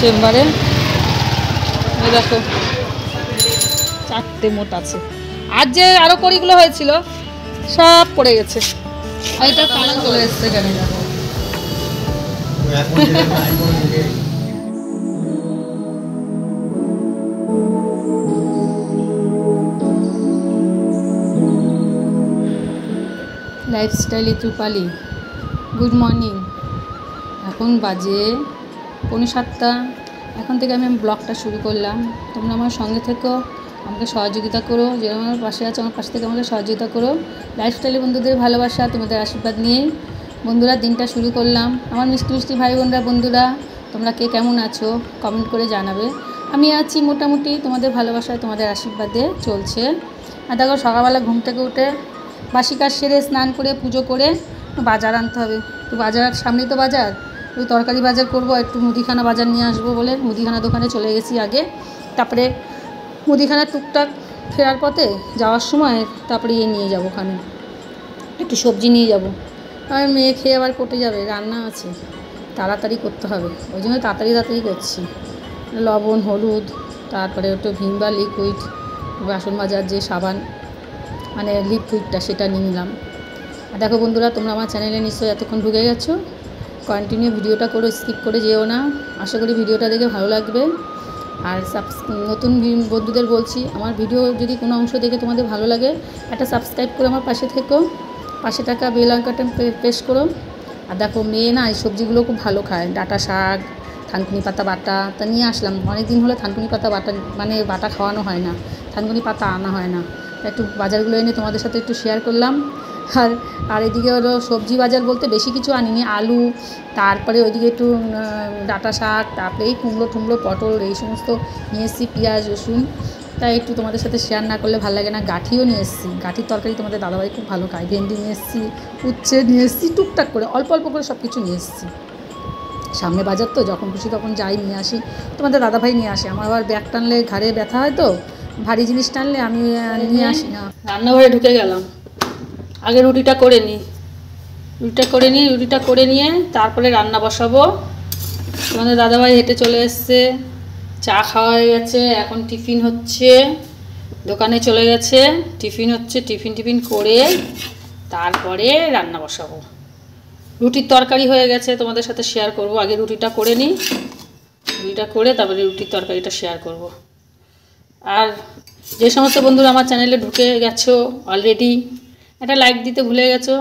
চেম্বারে। এই দেখো 4টে মোট আছে। আর যে আরও কড়িগুলো হয়েছিল সব পড়ে গেছে। আর এটা কালার চলে এসছে কেন দেখো। Lifestyle Tripali, good morning. এখন বাজে 6:45। এখন থেকে আমি ব্লগটা শুরু করলাম। তোমরা আমার সঙ্গে থেকো, আমাকে সহযোগিতা করো। যেরকম আমার পাশে আছে আমার পাশ থেকে আমাকে সহযোগিতা করো। লাইফস্টাইলে বন্ধুদের ভালোবাসা, তোমাদের আশীর্বাদ নিয়েই বন্ধুরা দিনটা শুরু করলাম। আমার মিষ্টি মিষ্টি ভাই বোনরা, বন্ধুরা তোমরা কে কেমন আছো কমেন্ট করে জানাবে। আমি আছি মোটামুটি, তোমাদের ভালোবাসায় তোমাদের আশীর্বাদে চলছে। আর দেখো সকালবেলা ঘুম থেকে উঠে বাসি কাজ সেরে স্নান করে পুজো করে বাজার আনতে হবে। তো বাজার সামনেই তো বাজার, ওই তরকারি বাজার করব, একটু মুদিখানা বাজার নিয়ে আসবো বলে মুদিখানা দোকানে চলে গেছি আগে। তারপরে মুদিখানা টুকটাক ফেরার পথে যাওয়ার সময় তারপরে নিয়ে যাবো, ওখানে একটু সবজি নিয়ে যাব। আর মেয়ে খেয়ে আবার কোটে যাবে, রান্না আছে, তাড়াতাড়ি করতে হবে, ওই জন্য তাড়াতাড়ি করছি। লবণ, হলুদ, তারপরে একটু ভিম বা লিকুইড, বাসন মাজার যে সাবান মানে লিকুইডটা সেটা নিয়ে নিলাম। আর দেখো বন্ধুরা, তোমরা আমার চ্যানেলে নিশ্চয়ই এতক্ষণ ঢুকে গেছো। কন্টিনিউ ভিডিওটা করো, স্কিপ করে যেও না। আশা করি ভিডিওটা দেখে ভালো লাগবে। আর নতুন বন্ধুদের বলছি, আমার ভিডিও যদি কোনো অংশ দেখে তোমাদের ভালো লাগে, একটা সাবস্ক্রাইব করে আমার পাশে থেকো, পাশে থাকা বেল আইকনটা প্রেস করো। আর দেখো মেয়ে না এই সবজিগুলো খুব ভালো খায়, ডাঁটা শাক, থানকুনি পাতা বাটা, তা নিয়ে আসলাম। অনেক দিন হলো থানকুনি পাতা বাটা মানে বাটা খাওয়ানো হয় না, থানকুনি পাতা আনা হয় না। একটু বাজারগুলো এনে তোমাদের সাথে একটু শেয়ার করলাম। আর এদিকে হলো সবজি বাজার বলতে বেশি কিছু আনিনি, আলু, তারপরে ওইদিকে একটু ডাঁটা শাক, তারপরে এই কুমড়ো পটল এই সমস্ত নিয়ে এসেছি, পেঁয়াজ রসুন। তাই একটু তোমাদের সাথে শেয়ার না করলে ভালো লাগে না। গাঠিও নিয়ে এসেছি, গাঠির তরকারি তোমাদের দাদাভাই খুব ভালো খায়। ভেন্ডি নিয়ে এসেছি, উচ্ছে নিয়ে এসেছি, টুকটাক করে অল্প অল্প করে সব কিছু নিয়ে এসেছি। সামনে বাজার তো, যখন খুশি তখন যাই নিয়ে আসি। তোমাদের দাদাভাই নিয়ে আসে, আমার আবার ব্যাগ টানলে ঘাড়ে ব্যথা হয়, তো ভারী জিনিস টানলে আমি নিয়ে আসি না। রান্নাঘরে ঢুকে গেলাম, আগে রুটিটা করে নিই, রুটিটা করে নিয়ে তারপরে রান্না বসাবো। তোমাদের দাদাভাই হেঁটে চলে এসছে, চা খাওয়া হয়ে গেছে, এখন টিফিন হচ্ছে, দোকানে চলে গেছে, টিফিন হচ্ছে, টিফিন করে তারপরে রান্না বসাবো। রুটির তরকারি হয়ে গেছে, তোমাদের সাথে শেয়ার করব। আগে রুটিটা করে নিই, রুটিটা করে তারপরে রুটির তরকারিটা শেয়ার করব। আর যে সমস্ত বন্ধুরা আমার চ্যানেলে ঢুকে গেছো অলরেডি, একটা লাইক দিতে ভুলে গেছো,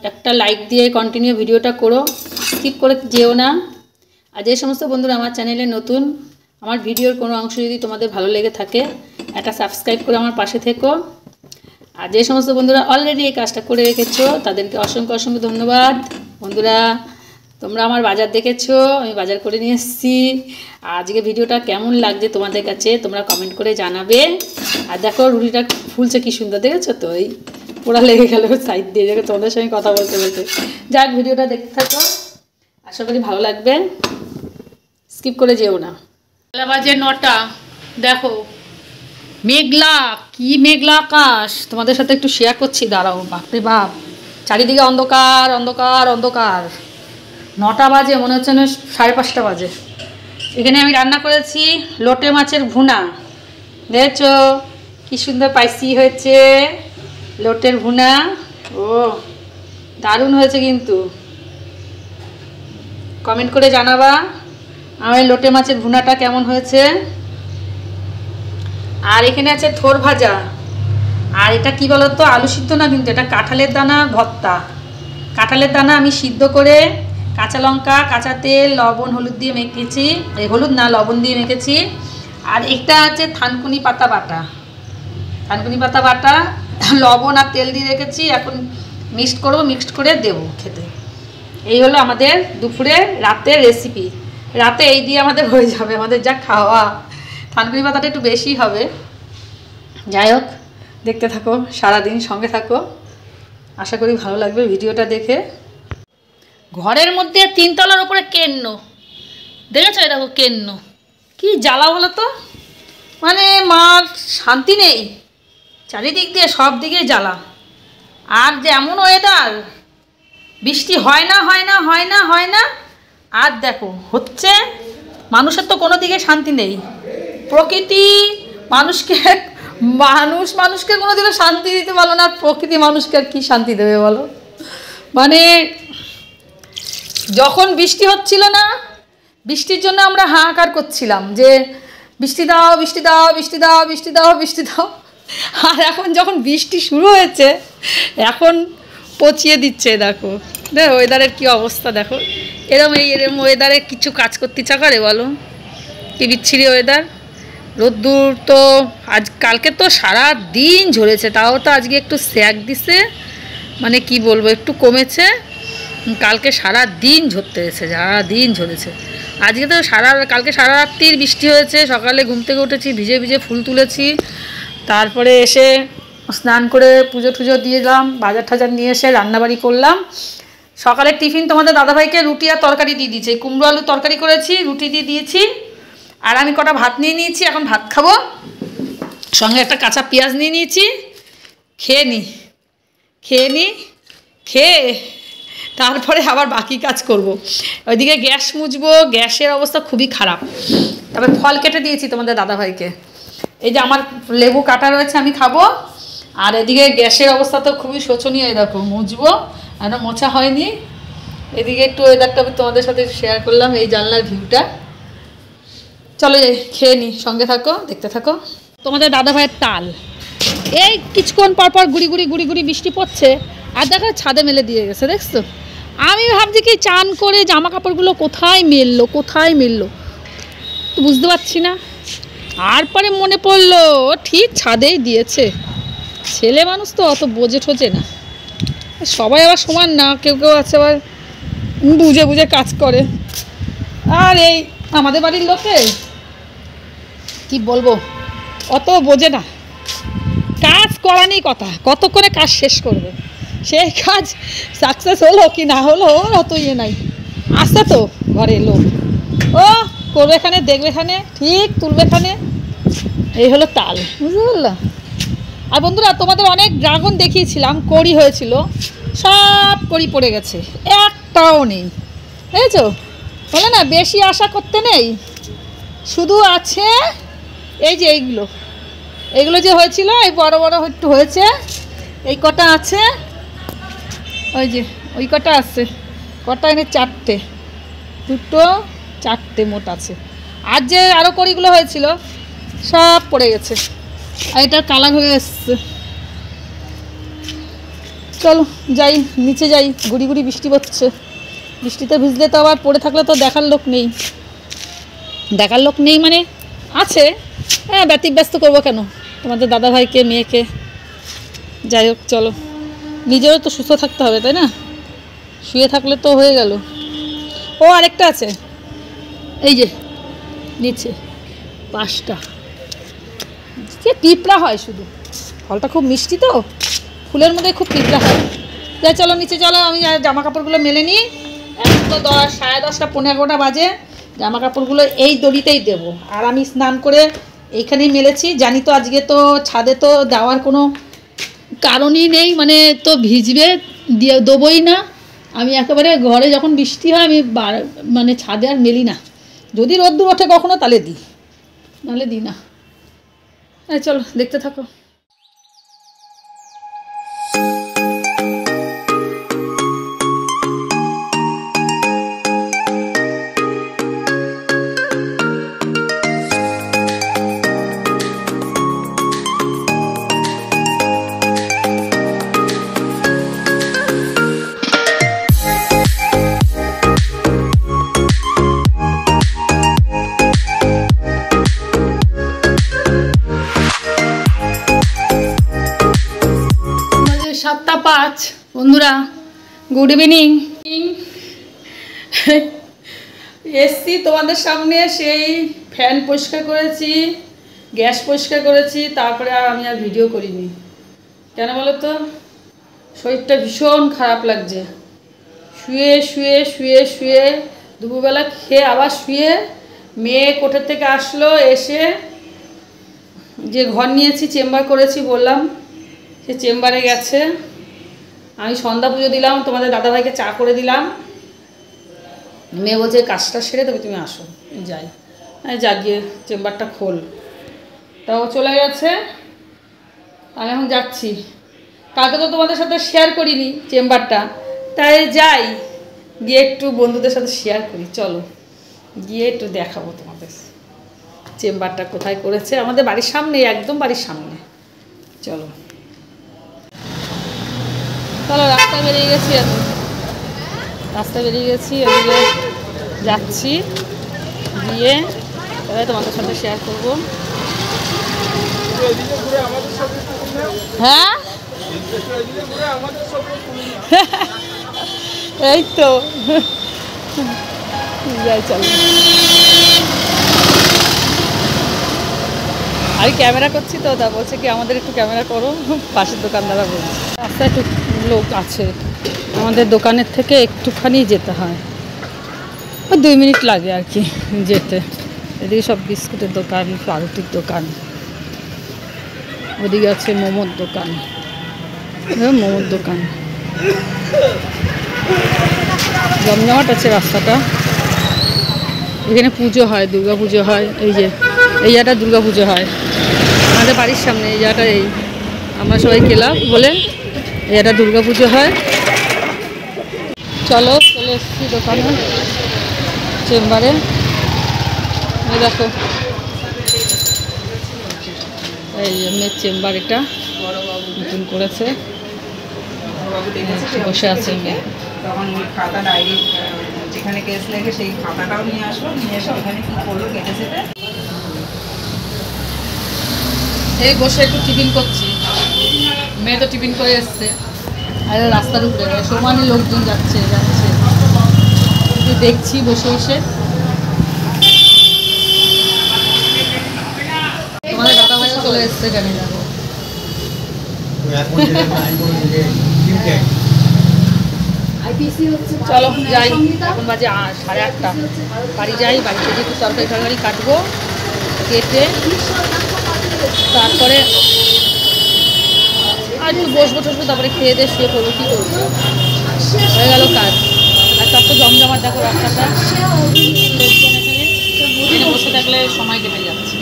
একটা লাইক দিয়ে কন্টিনিউ ভিডিওটা করো, স্কিপ করে যেও না। আর যে সমস্ত বন্ধুরা আমার চ্যানেলে নতুন, আমার ভিডিওর কোনো অংশ যদি তোমাদের ভালো লেগে থাকে, একটা সাবস্ক্রাইব করে আমার পাশে থেকো। আর যে সমস্ত বন্ধুরা অলরেডি এই কাজটা করে রেখেছো তাদেরকে অসংখ্য ধন্যবাদ। বন্ধুরা তোমরা আমার বাজার দেখেছো, আমি বাজার করে নিয়ে এসেছি। আজকে ভিডিওটা কেমন লাগছে তোমাদের কাছে তোমরা কমেন্ট করে জানাবে। আর দেখো রুটিটা ফুলছে কি সুন্দর, দেখেছো তো? এই পোড়া লেগে গেল সাইড দিয়ে, দেখো তোমাদের সঙ্গে কথা বলতে যাক, ভিডিওটা দেখতে থাকো, আশা করি ভালো লাগবে, স্কিপ করে যেও না। বেলা বাজে 9টা, দেখো মেঘলা, কি মেঘলা আকাশ, তোমাদের সাথে একটু শেয়ার করছি, দাঁড়াও। বাপরে বাপ, চারিদিকে অন্ধকার অন্ধকার অন্ধকার। 9টা বাজে, মনে হচ্ছে না 5:30 বাজে। এখানে আমি রান্না করেছি লোটে মাছের ভুনা, দেখেছো কি সুন্দর স্পাইসি হয়েছে লোটের ভুনা। ও দারুণ হয়েছে, কিন্তু কমেন্ট করে জানাবা আমার লোটে মাছের ভুনাটা কেমন হয়েছে। আর এখানে আছে থোর ভাজা, আর এটা কি বলতো, আলু সিদ্ধ না, কিন্তু এটা কাঁঠালের দানা ভর্তা। কাঁঠালের দানা আমি সিদ্ধ করে কাঁচা লঙ্কা, কাঁচা তেল, লবণ, হলুদ দিয়ে মেখেছি, হলুদ না লবণ দিয়ে মেখেছি। আর এটা আছে থানকুনি পাতা বাটা, থানকুনি পাতা বাটা লবণ আর তেল দিয়ে রেখেছি, এখন মিক্সড করে দেবো খেতে। এই হলো আমাদের দুপুরে রাতের রেসিপি। রাতে এই দিয়ে আমাদের হয়ে যাবে, আমাদের যা খাওয়া। থানকুনি পাতাটা একটু বেশি হবে, যাই হোক দেখতে থাকো, সারাদিন সঙ্গে থাকো, আশা করি ভালো লাগবে ভিডিওটা দেখে। ঘরের মধ্যে 3 তলার উপরে কেন্ন, দেখেছো? এটা কেন্ন, কি জ্বালা বলো তো, মানে মার শান্তি নেই, চারিদিক দিয়ে সব দিকে জ্বালা। আর যেমন ওয়েদার, বৃষ্টি হয় না, আর দেখো হচ্ছে, মানুষের তো কোনো দিকে শান্তি নেই। প্রকৃতি মানুষকে মানুষকে কোনো দিকে শান্তি দিতে পারলো না, আর প্রকৃতি মানুষকে আর কী শান্তি দেবে বলো। মানে যখন বৃষ্টি হচ্ছিল না, বৃষ্টির জন্য আমরা হাহাকার করছিলাম যে বৃষ্টি দাও বৃষ্টি দাও বৃষ্টি দাও বৃষ্টি দাও বৃষ্টি দাও, আর এখন যখন বৃষ্টি শুরু হয়েছে এখন পচিয়ে দিচ্ছে। দেখো ওয়েদারের কী অবস্থা, দেখো এরম ওয়েদারে কিছু কাজ করতে ইচ্ছা করে বলো, কি বিচ্ছিরি ওয়েদার। রোদ্দুর তো কালকে তো সারা দিন ঝরেছে, তাও তো আজকে একটু স্যাক দিছে, মানে কি বলবো একটু কমেছে। কালকে সারা দিন ঝরতে হয়েছে, সারা দিন ঝরেছে। আজকে তো কালকে সারা রাত্রির বৃষ্টি হয়েছে। সকালে ঘুম থেকে উঠেছি, ভিজে ভিজে ফুল তুলেছি, তারপরে এসে স্নান করে পুজো টুজো দিলাম, বাজার টাজার নিয়ে এসে রান্নাবাড়ি করলাম। সকালে টিফিন তোমাদের দাদাভাইকে রুটি আর তরকারি দিয়ে দিয়েছি, কুমড়ো আলু তরকারি করেছি, রুটি দিয়ে দিয়েছি, আর আমি কটা ভাত নিয়ে নিয়েছি, এখন ভাত খাবো। সঙ্গে একটা কাঁচা পেঁয়াজ নিয়ে নিয়েছি, খেয়ে তারপরে আবার বাকি কাজ করব। ওইদিকে গ্যাস মুছবো, গ্যাসের অবস্থা খুবই খারাপ। তারপরে ফল কেটে দিয়েছি তোমাদের দাদাভাইকে, এই যে আমার লেবু কাটা রয়েছে আমি খাবো। আর এদিকে গ্যাসের অবস্থা তো খুবই শোচনীয়, দেখো মুছবো, এখনো মোছা হয়নি। এদিকে একটু ওয়েদারটা আমি তোমাদের সাথে শেয়ার করলাম, এই জানলার ভিউটা। চলো যাই, খেয়ে নিই, সঙ্গে থাকো, দেখতে থাকো। তোমাদের দাদাভাইয়ের তাল, এই কিছুক্ষণ পরপর গুড়ি গুড়ি বৃষ্টি পড়ছে, আর দেখো ছাদে মেলে দিয়ে গেছে, দেখছো। আমি ভাবছি কি চান করে জামা কাপড়গুলো কোথায় মেললো তো বুঝতে পারছি না। আর পরে মনে পড়লো ঠিক ছাদেই দিয়েছে। ছেলে মানুষ তো অত বোঝে ঠোঝে না, সবাই আবার সমান না, কেউ আছে আবার বুঝে কাজ করে। আর এই আমাদের বাড়ির লোকে কি বলবো, অত বোঝে না, কাজ করানি কথা, কতক্ষণে কাজ শেষ করবে, সেই কাজ সাকসেস হলো কি না হলো অত ইয়ে নাই। আসছে তো ঘরে লোক, ও করবে এখানে, দেখবে এখানে, ঠিক তুলবে এখানে, এই হলো তাল, বুঝতে পারলাম। আর বন্ধুরা তোমাদের অনেক ড্রাগন দেখিয়েছিলাম, কড়ি হয়েছিল, সব কড়ি পড়ে গেছে, একটাও নেই, বুঝেছো। বলে না বেশি আশা করতে নেই, শুধু আছে এই যে এইগুলো যে হয়েছিল, এই বড় একটু হয়েছে, এই কটা আছে, ওই যে ওই কটা আছে, কটা এনে চারটে, দুটো চারটে মোট আছে। আর যে আরও কড়িগুলো হয়েছিল সব পড়ে গেছে, আর এটা কালার হয়ে এসছে। চলো যাই, নিচে যাই, গুড়ি বৃষ্টি পড়ছে, বৃষ্টিতে ভিজলে তো আবার পড়ে থাকলে তো দেখার লোক নেই মানে আছে, হ্যাঁ ব্যতিব্যস্ত করবো কেন তোমাদের দাদাভাইকে, মেয়েকে। যাই হোক চলো, নিজেরও তো সুস্থ থাকতে হবে তাই না, শুয়ে থাকলে তো হয়ে গেল। ও আরেকটা আছে, এই যে নিচে 5টা, যে পিঁপড়া হয় শুধু, ফলটা খুব মিষ্টি তো, ফুলের মধ্যে খুব পিঁপড়া হয়। যাই চলো নিচে চলো, আমি জামা কাপড়গুলো মেলে নিই। এখন তো 10:30 11টা বাজে, জামা কাপড়গুলো এই দড়িতেই দেবো। আর আমি স্নান করে এইখানেই মেলেছি, জানি তো আজকে তো ছাদে তো দেওয়ার কোনো কারণই নেই, মানে তো ভিজবে, দিয়ে দেবোই না। আমি একেবারে ঘরে যখন বৃষ্টি হয় আমি মানে ছাদে আর মেলি না, যদি রোদ্দুর ওঠে কখনো তাহলে দিই, নাহলে দিই না। চলো দেখতে থাকো। বন্ধুরা গুড ইভিনিং। এসছি তোমাদের সামনে, সেই ফ্যান পরিষ্কার করেছি, গ্যাস পরিষ্কার করেছি, তারপরে আমি আর ভিডিও করিনি। কেন বলো তো, শরীরটা ভীষণ খারাপ লাগছে, শুয়ে দুপুরবেলা খেয়ে আবার শুয়ে, মেয়ে কোঠের থেকে আসলো, এসে যে ঘর নিয়েছি চেম্বার করেছি বললাম, সে চেম্বারে গেছে। আমি সন্ধ্যা পুজো দিলাম, তোমাদের দাদাভাইকে চা করে দিলাম, মেয়ে বলছে কাজটা সেরে তবে তুমি আসো, যাই। যা গিয়ে চেম্বারটা খোল। তাও চলে গেছে, আমি এখন যাচ্ছি। কালকে তো তোমাদের সাথে শেয়ার করিনি চেম্বারটা, তাই যাই গিয়ে একটু বন্ধুদের সাথে শেয়ার করি। চলো গিয়ে একটু দেখাবো তোমাদের চেম্বারটা কোথায় করেছে, আমাদের বাড়ির সামনে, একদম বাড়ির সামনে। চলো চলো, রাস্তা বেরিয়ে গেছি, আমি রাস্তা বেরিয়ে গেছি, ওদিকে যাচ্ছি, গিয়ে তবে তোমাদের সাথে শেয়ার করবো। হ্যাঁ এই তো যাই, চলো। আমি ক্যামেরা করছি তো, তা বলছে কি আমাদের একটু ক্যামেরা করো, পাশের দোকানদাররা বলছে। রাস্তায় একটু লোক আছে, আমাদের দোকানের থেকে একটুখানি যেতে হয়, ওই 2 মিনিট লাগে আর কি যেতে। এদিকে সব বিস্কুটের দোকান, পাউরুটির দোকান, ওদিকে আছে মোমোর দোকান, মোমোর দোকান, জমজমাট আছে রাস্তাটা। এখানে পুজো হয়, দুর্গা পুজো হয়। এই যে এই জায়গাটা দুর্গা পুজো হয় আমাদের বাড়ির সামনে, এই জায়গাটা, এই আমরা সবাই গেলাম বলে এই জায়গাটা দুর্গা পুজো হয়। চলো, চলে এসেছি দোকানে, চেম্বারে। এই দেখো, এই মেয়ের চেম্বার, এটা নতুন করেছে, বসে আছে মেয়ে। তখন ওই খাতা ডায়েরি যেখানে কেস লেগে সেই খাতাটাও নিয়ে আসলো, নিয়ে এসে ওখানে কি করলো কেটে সেটে। এই বসে একটু টিফিন করছি, মেয়ে তো টিফিন করে এসছে, আর রাস্তার উপরে সমানে লোকজন যাচ্ছে যাচ্ছে, একটু দেখছি বসে বসে। তোমাদের দাদা ভাইও চলে এসছে, কেন দেখো। চলো যাই, এখন বাজে 8:30, বাড়ি যাই। বাড়িতে যে একটু তরকারি কাটবো, কেটে তারপরে আর একটু বসবো, তারপরে খেয়ে দিয়ে শুয়ে পড়বো। কী করবো, হয়ে গেল কাজ। আর তার তো জমজমাট দেখো রাস্তাটা, এখানে বসে থাকলে সময় কেটে যাচ্ছে।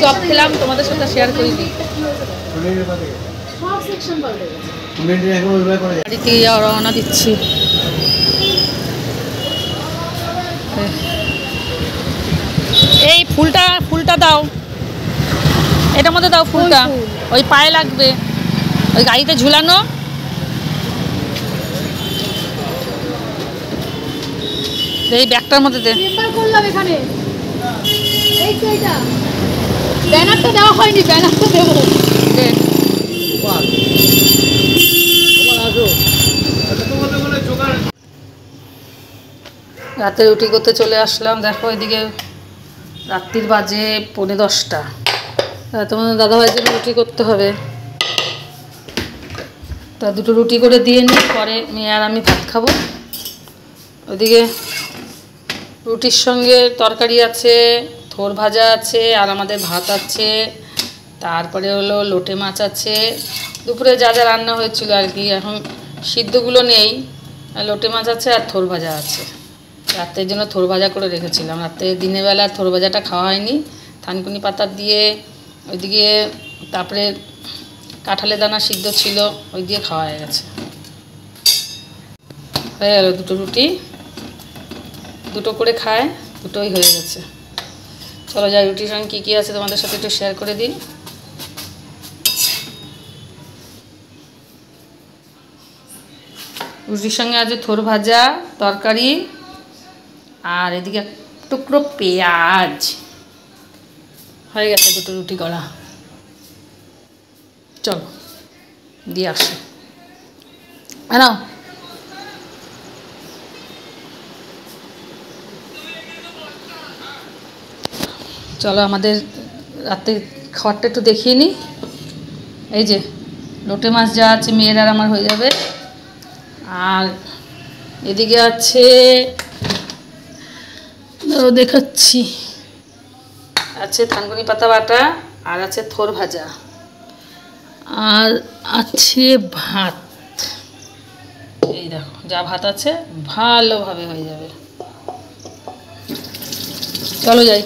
চপ খেলাম, তোমাদের সাথে শেয়ার করিনি। বাড়িতে রওনা দিচ্ছি। এই ফুলটা দাও, এটার মধ্যে দাও ফুলটা, ওই পায়ে লাগবে, ওই গাড়িতে ঝুলানো। এই ব্যাগটার মধ্যে দে। এখানে ব্যানারটা দেওয়া হয়নি, ব্যানারটা দেবো। রাতে রুটি করতে চলে আসলাম। দেখো এদিকে রাত্রির বাজে 10:45। তোমাদের দাদাভাইয়ের জন্য রুটি করতে হবে, তা 2টো রুটি করে দিয়ে নিই, পরে মেয়ে আর আমি ভাত খাবো। ওদিকে রুটির সঙ্গে তরকারি আছে, থোর ভাজা আছে, আর আমাদের ভাত আছে, তারপরে হলো লোটে মাছ আছে। দুপুরে যা যা রান্না হয়েছিল আর কি, এখন সিদ্ধগুলো নেই, লোটে মাছ আছে আর থোর ভাজা আছে। রাতের জন্য থোর ভাজা করে রেখেছিলাম, রাতে দিনের বেলা থোর ভাজাটা খাওয়া হয়নি। থানকুনি পাতা দিয়ে, ওইদিকে তারপরে কাঁঠালের দানা সিদ্ধ ছিল, ওই দিয়ে খাওয়া হয়ে গেছে। হয়ে গেল 2টো রুটি, 2টো করে খায়, 2টোই হয়ে গেছে। চলো যাই, রুটির সঙ্গে কী কী আছে তোমাদের সাথে একটু শেয়ার করে দিই। রুটির সঙ্গে আছে থোর ভাজা, তরকারি, আর এদিকে টুকরো পেঁয়াজ। হয়ে গেছে 2টো রুটি করা। চলো দিয়ে আসো, নাও। চলো আমাদের রাতে খাবারটা একটু দেখিয়ে নিই। এই যে লোটে মাছ যা আছে, মেয়ের আর আমার হয়ে যাবে। আর এদিকে আছে, দেখাচ্ছি, আছে থানকুনি পাতা বাটা, আর আছে থোর ভাজা, আর আছে ভাত। এই দেখো যা ভাত আছে ভালোভাবে হয়ে যাবে। চলো যাই,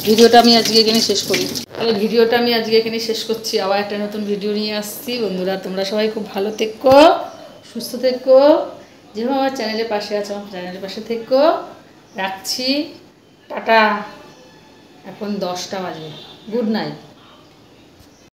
ভিডিওটা আমি আজকে এখানে শেষ করি। তাহলে ভিডিওটা আমি আজকে এখানে শেষ করছি। আবার একটা নতুন ভিডিও নিয়ে আসছি। বন্ধুরা তোমরা সবাই খুব ভালো থেকো, সুস্থ থেকো, যেভাবে আমার চ্যানেলের পাশে আছো আমার চ্যানেলের পাশে থেকো। রাখছি, টাটা। এখন 10টা বাজে। Good night.